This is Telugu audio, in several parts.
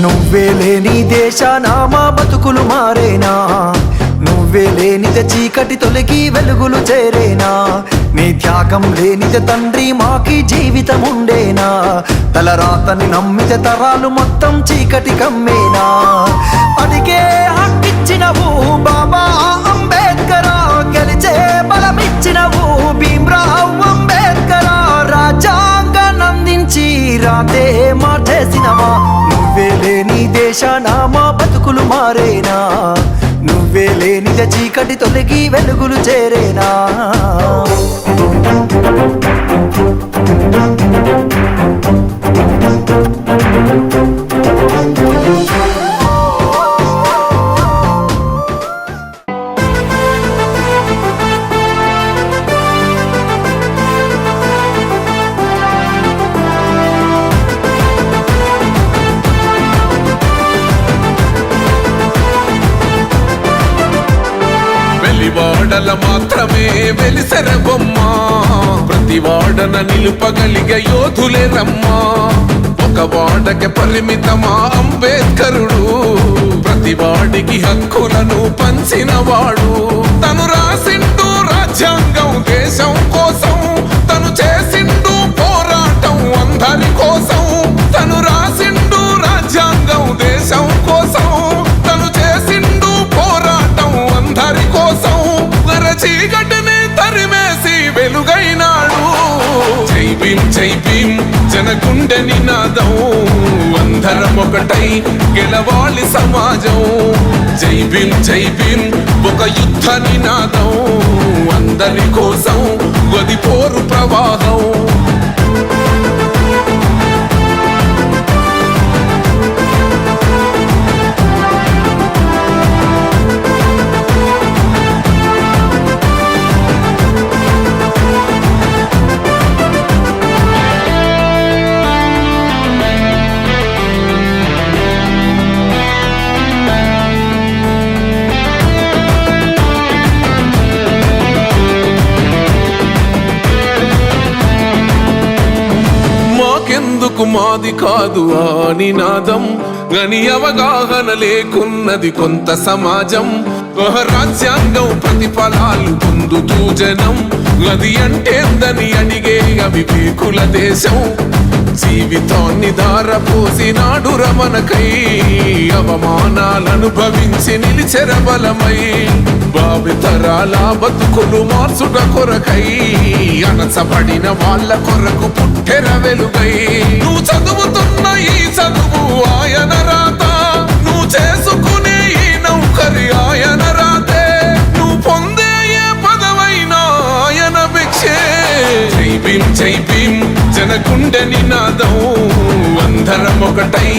నువ్వే లేని దేశాన మా బతుకులు మారేనా, నువ్వే లేనిదే చీకటి తొలగి వెలుగులు చేరేనా, నీ త్యాగం లేనిదే తండ్రి మాకి జీవితం ఉండేనా, తలరాతని నమ్మితే తరాలు మొత్తం చీకటి కమ్మేనా. అదిగే హక్కిచ్చినవు బాబా అంబేద్కర్, గెలిచే బలమిచ్చినవు భీమ్రావ్ అంబేద్కర్, రాజ్యాంగాన్ని అందించి రాతే మార్చేసినవా. నువ్వే లేని దేశాన మా బతుకులు మారేనా, నువ్వే లేనిదే చీకటి తొలగి వెలుగులు చేరేనా. వాడల మాత్రమే వెలిసెర బొమ్మ, ప్రతి వాడన నిలుపగలిగే యోధులే రమ్మా. ఒక వాడకి పరిమితమా అంబేద్కరుడు, ప్రతి వాడికి హక్కులను పంచినవాడు. తను రాసిండు రాజ్యాంగం దేశం కోసం, తను చేసిండు పోరాటం అందరి కోసం. తను రాసిండు రాజ్యాంగం దేశం కోసం, తను చేసిండు పోరాటం అందరి కోసం. చీకటిని తరిమేసి వెలుగైనాడు. జై భీమ్ జై భీమ్ జనగుండె నినాదం, అందరం ఒకటై గెలవాలి సమాజం. జై భీమ్ జై భీమ్ ఒక యుద్ధ నినాదం, అందరి కోసం గదిపోరు ప్రవాహం. మాది కాదు ఆ నినాదం, గని అవగాహన లేకున్నది కొంత సమాజం. రాజ్యాంగం ప్రతిఫలాలు పొందుతూ జనం, అది అంటేందని అడిగే అవివేకుల దేశం. జీవితాన్ని ధారపోసినాడు రమణకై, అవమానాలనుభవించి నిలిచెర బలమై. భావితరాల బతుకులు మార్చుట కొరకై, అనసబడిన వాళ్ళ కొరకు పుట్టెర వెలుగై. నువ్వు చదువుతున్న ఈ చదువు ఆయన రాత, నువ్వు చేసుకునే ఈ నౌకరి ఆయన రాతే, నువ్వు పొందే ఏ పదవైనా ఆయన భిక్షే. జై భీమ్ జై భీమ్ జనగుండె నినాదం, అందరం ఒకటై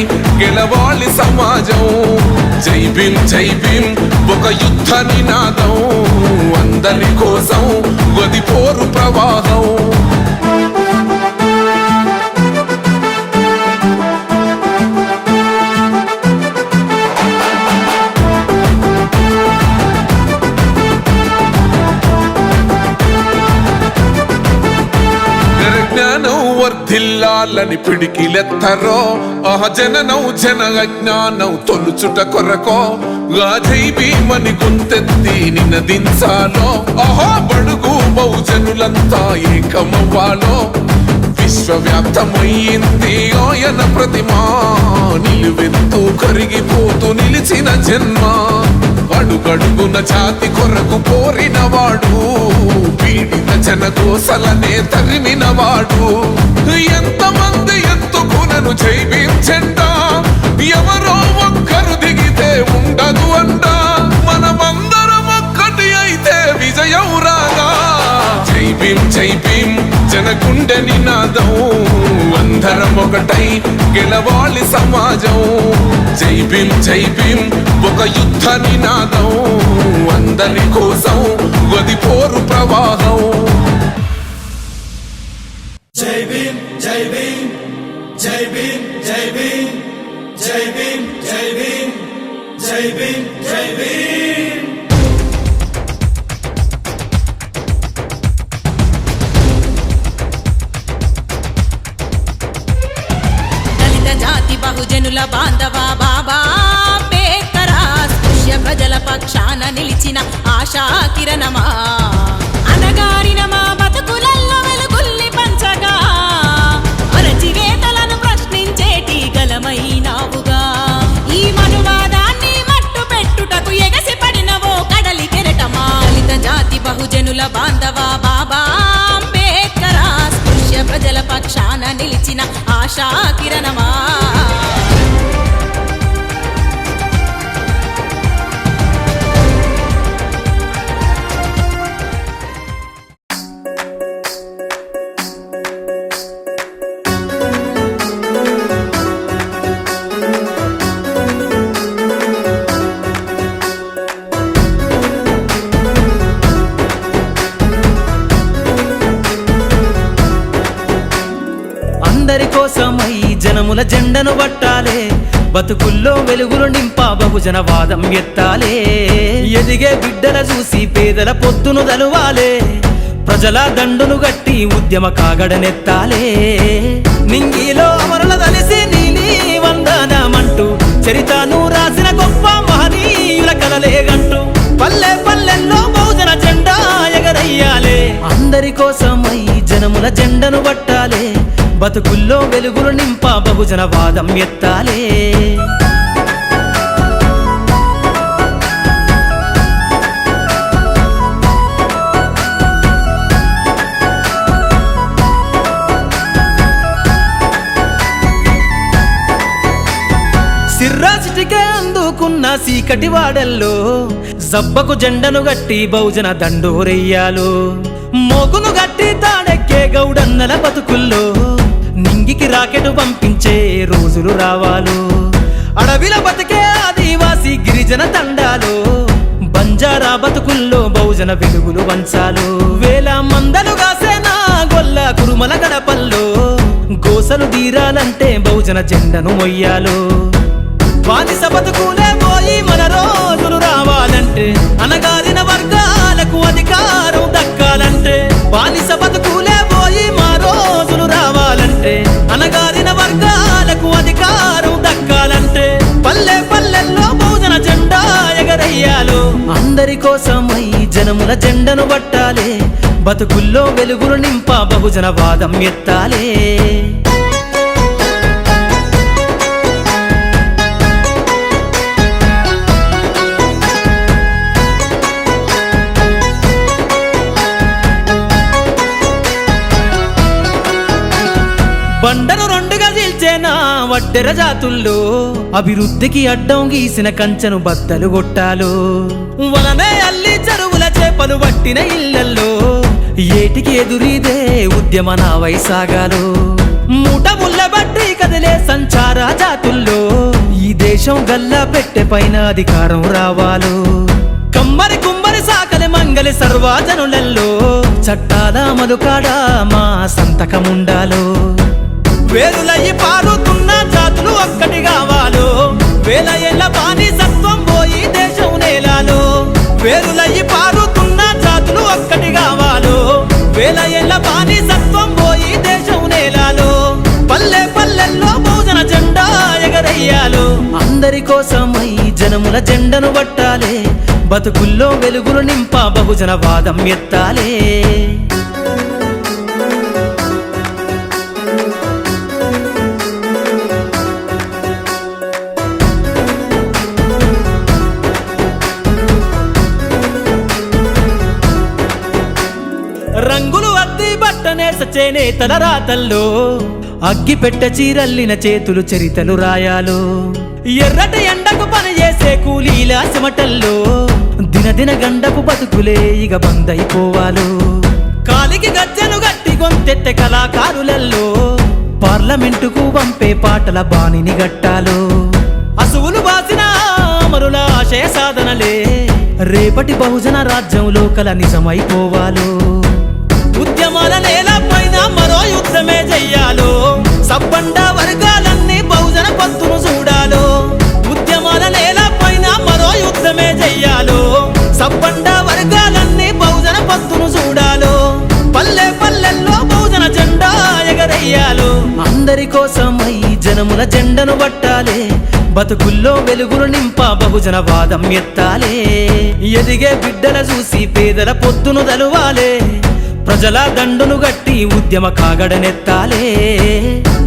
గెలవాలి సమాజం. జై భీమ్ జై భీమ్ ఒక యుద్ధ నినాదం, అందరి కోసం గదిపోరు ప్రవాహం. వర్ధిల్లాలని పిడికిలెత్తరో, ఆహ జననం జన అజ్ఞానం తొలుచుట కొరకో. జై భీమని గొంతెత్తి నినదించాలో, ఆహా బడుగు బహుజనులంతా ఏకమవ్వాలో. విశ్వవ్యాప్తమయ్యింది ఆయన ప్రతిమా, నిలువెత్తు కరిగిపోతూ నిలిచిన జన్మ. అడుగడుగున జాతి కొరకు కోరినవాడు, పీడిత జనగోసలనే తరిమినవాడు ఎంతమంది ఎత్తుకునను జై భీం జెండా ఎవరో ఒక్కరు దిగితే ఉండదు అంట మనమందరం ఒక్కటి అయితే విజయం రాగా జై భీం జనగుండె నినాదం అందరం ఒకటై గెలవాలి సమాజం జై భీం ఒక యుద్ధ నినాదం అందరి కోసం గది పోరు ప్రవాహం జై భీం జై భీం జై భీం జై భీం జై భీం జై భీం జై భీం జై భీం దళిత జాతి బహుజనుల బాంధవా బాబా అంబేద్కరా స్పృశ్య ప్రజల పక్షాన నిలిచిన ఆశా కిరణమా అనగారిన మా బతుకులల్లో వెలుగుల్ని పంచగా అరచివేతలను ప్రశ్నించేటి గలమైనావుగా ఈ మనువాదాన్ని మట్టు పెట్టుటకు ఎగసి పడినవో కడలి కెరటమా దళిత జాతి బహుజనుల బాంధవా బాబా అంబేద్కరా స్పృశ్య ప్రజల పక్షాన నిలిచిన ఆశా కిరణమా అందరి కోసమై జనముల జెండను పట్టాలే బతుకుల్లో వెలుగులు నింపా బహుజన వాదం ఎత్తాలే ఎదిగే బిడ్డల చూసి పేదల పొత్తును దలువాలే ప్రజల దండును గట్టి ఉద్యమ కాగడనెత్తాలే నింగిలో అమరుల దలిసి నీలి వందనమంటూ చరితను రాసిన గొప్ప మహనీయుల కలలేగంటూ పల్లె పల్లెల్లో బహుజన జెండా ఎగరయ్యాలే అందరి కోసమై జనముల జెండను పట్టాలే బతుకుల్లో వెలుగులు నింపా బహుజన వాదం ఎత్తాలే సిర్రాసిటికే అందుకున్న సీకటి వాడల్లో జబ్బకు జెండను గట్టి బహుజన దండోరెయ్యాలు మోగును గట్టి తాడెక్కే గౌడన్నల బతుకుల్లో నింగికి రాకెట్ పంపించే రోజులు రావాలు అడవిల బతికే ఆదివాసి గిరిజన తండాలు బంజారా బతుకుల్లో బహుజన వెలుగులు వంచాలు వేల మందలు కాసేనా గొల్ల కురుమల గడపల్లో గోసలు తీరాలంటే బహుజన జెండను మొయ్యాలు బానిస బతుకులే పోయి మన రోజులు రావాలంటే అనగారిన వర్గాలకు అధికారం దక్కాలంటే బానిస బతుకులే పోయి మా రోజులు రావాలంటే అనగారిన వర్గాలకు అధికారం దక్కాలంటే పల్లె పల్లెల్లో బహుజన జెండా ఎగరయ్యాలు అందరి కోసమై జనముల జెండను పట్టాలే బతుకుల్లో వెలుగులు నింపా బహుజన వాదం ఎత్తాలే బండను రెండుగా చీల్చేనా వడ్డెర జాతుల్లో అభివృద్ధికి అడ్డం గీసిన కంచెను బద్దలు కొట్టాలు వలనే అల్లి చెరువుల చేపలు పట్టిన ఇళ్లల్లో ఏటికి ఎదురీదే ఉద్యమ నావై సాగాలు మూట ముళ్ళ బట్టి కదిలే సంచార జాతుల్లో ఈ దేశం గల్లా పెట్టె పైన అధికారం రావాలు కమ్మరి కుమ్మరి సాకలి మంగలి సర్వజనులలో చట్టాల మధుకాడ మా సంతకముండాలో వేరులయ్యి పారుతున్న జాతులు ఒక్కటి కావాలో వేల ఏళ్ళ బానిసత్వం పోయి దేశం నేలాలో వేరులయ్యి పారుతున్న జాతులు ఒక్కటి కావాలో వేల ఏళ్ళ బానిసత్వం పోయి దేశం నేలాలో పల్లె పల్లెల్లో బహుజన జెండా ఎగరయ్యాలో అందరి కోసమై జనముల జెండను పట్టాలే బతుకుల్లో వెలుగులు నింపా బహుజన వాదం ఎత్తాలే రంగు రంగులు అద్ది బట్టనేస చేనేతల రాతల్లో అగ్గి పెట్ట చీరల్లిన చేతులు చరితలు రాయాలో ఎర్రటి ఎండకు పని చేసే కూలీల చెమటల్లో దినదిన గండపు బతుకులే ఇక బందైపోవాలో కాలికి గజ్జను గట్టి గొంతెత్తె కళాకారులల్లో పార్లమెంటుకు పంపే పాటల బాణిని గట్టాలో అసువులు బాసిన అమరుల ఆశయ సాధనలే రేపటి బహుజన రాజ్యంలో కల నిజమైపోవాలో ఉద్యమాల నేల పైన మరో యుద్ధమే చెయ్యాలో సబ్బండ వర్గాలన్నీ బహుజన పత్తును చూడాలో ఉద్యమాల నేల పైన మరో యుద్ధమే చెయ్యాలో సబ్బండ వర్గాలన్నీ బహుజన పత్తును చూడాలో పల్లె పల్లెల్లో బహుజన జెండా ఎగరయ్యాలో అందరి కోసమై జనముల జెండను పట్టాలే బతుకుల్లో వెలుగులు నింప బహుజన వాదం ఎత్తాలే ఎదిగే బిడ్డల చూసి పేదల పొత్తును దలువాలే ప్రజల దండును గట్టి ఉద్యమ కాగడనెత్తాలే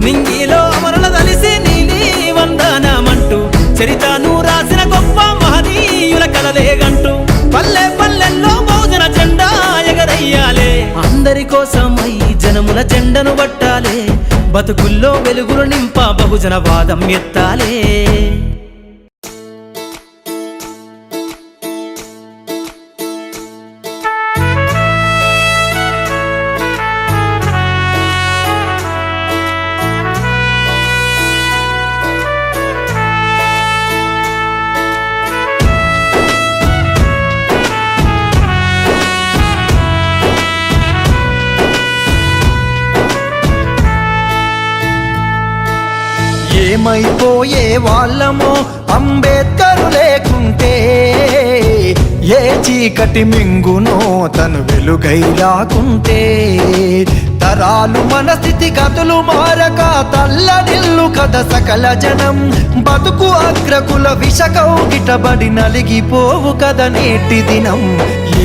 నింగిలో అమరుల దలిసి నీలి వందనమంటూ చరితను రాసిన గొప్ప మహనీయుల కలలేగంటూ పల్లె పల్లెల్లో బహుజన జెండా ఎగరయ్యాలే అందరి కోసమై జనముల జెండను పట్టాలే బతుకుల్లో వెలుగులు నింప బహుజన వాదం ఎత్తాలే ఏమైపోయే వాళ్ళమో అంబేద్కరు లేకుంటే ఏ చీకటి మింగునో తను వెలుగై రాకుంటే తరాలు మన స్థితి గతులు మారక తల్లడిల్లు కథ సకల జనం బతుకు అగ్రకుల విషకౌగిటబడి నలిగిపోవు కథ నేటి దినం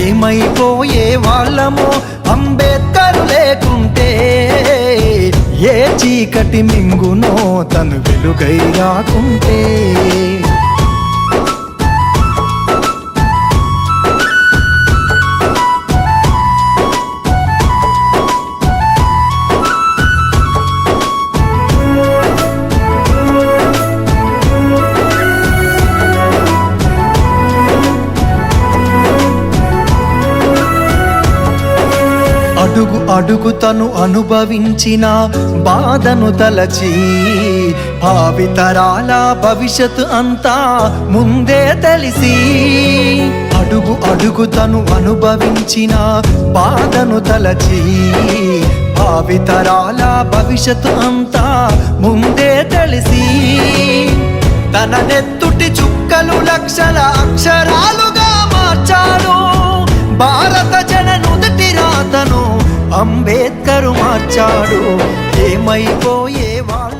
ఏమైపోయే వాళ్ళమో అంబేద్కరు లేకుంటే ఏ చీకటి మింగునో తను వెలుగై రాకుంటే అడుగు అడుగు తను అనుభవించిన బాధను తలచి భావితరాల భవిష్యత్తు అంతా ముందే తెలిసి అడుగు అడుగు తను అనుభవించిన బాధను తలచి భావితరాల భవిష్యత్తు అంతా ముందే తెలిసి తన నెత్తుటి చుక్కలు లక్షల అక్షరాలుగా మార్చాడు భారత జన నుదుటి రాతను అంబేద్కరు మార్చాడు ఏమైపోయే వాళ్ళు